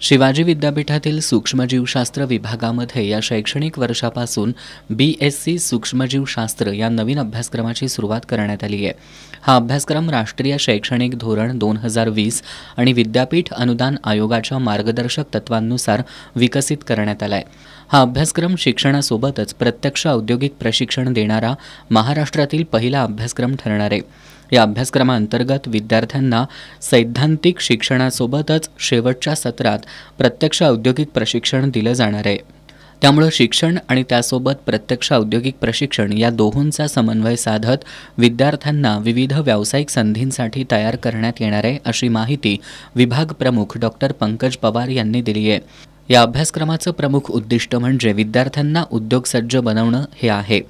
शिवाजी विद्यापीठातील सूक्ष्मजीवशास्त्र विभागामध्ये या शैक्षणिक वर्षापासून BSc सूक्ष्मजीवशास्त्र या नवीन अभ्यासक्रमाची सुरुवात करण्यात आली आहे। हा अभ्यासक्रम राष्ट्रीय शैक्षणिक धोरण 2020 आणि विद्यापीठ अनुदान आयोगाच्या मार्गदर्शक तत्वांनुसार विकसित करण्यात आला आहे। हा अभ्यासक्रम शिक्षणासोबतच प्रत्यक्ष औद्योगिक प्रशिक्षण देणारा महाराष्ट्रातील पहिला अभ्यासक्रम ठरणार आहे। या अभ्यासक्रमांतर्गत विद्यार्थ्यांना सैद्धांतिक शिक्षणासोबतच शेवटच्या सत्रात प्रत्यक्ष औद्योगिक प्रशिक्षण दिलं जाणार आहे। त्यामुळे शिक्षण आणि त्यासोबत प्रत्यक्ष औद्योगिक प्रशिक्षण या दोहोंचा समन्वय साधत विद्यार्थ्यांना विविध व्यावसायिक संधींसाठी तयार करण्यात येणार आहे, अशी माहिती विभाग प्रमुख डॉक्टर पंकज पवार यांनी दिली आहे। या अभ्यासक्रमाचं प्रमुख उद्दिष्ट म्हणजे विद्यार्थ्यांना उद्योगसज्ज बनवणं हे आहे।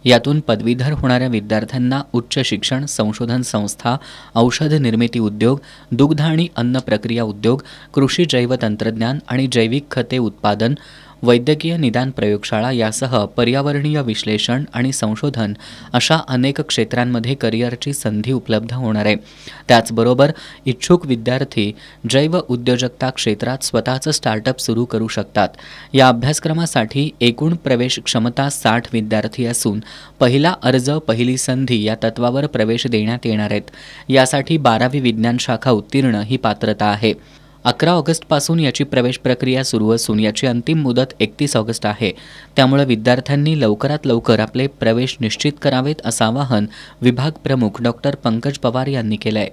यातून पदवीधर होणाऱ्या विद्यार्थ्यांना उच्च शिक्षण, संशोधन संस्था, औषध निर्मिती उद्योग, दुग्ध आणि अन्न प्रक्रिया उद्योग, कृषी जैवतंत्रज्ञान आणि जैविक खते उत्पादन, वैद्यकीय निदान प्रयोगशाळा यासह पर्यावरणीय विश्लेषण आणि संशोधन अशा अनेक क्षेत्रांमध्ये करिअरची संधी उपलब्ध होणार आहे। त्याचबरोबर इच्छुक विद्यार्थी जैव उद्योजकता क्षेत्रात स्वतःचं स्टार्टअप सुरू करू शकतात। या अभ्यासक्रमासाठी एकूण प्रवेश क्षमता 60 विद्यार्थी असून पहिला अर्ज पहिली संधी या तत्वावर प्रवेश देण्यात येणार आहेत। यासाठी 12वी विज्ञान शाखा उत्तीर्ण ही पात्रता आहे। 11 ऑगस्टपासून याची प्रवेश प्रक्रिया सुरू असून याची अंतिम मुदत 31 ऑगस्ट आहे। त्यामुळे विद्यार्थ्यांनी लवकरात लवकर आपले प्रवेश निश्चित करावेत, असं आवाहन विभाग प्रमुख डॉक्टर पंकज पवार यांनी केलं आहे।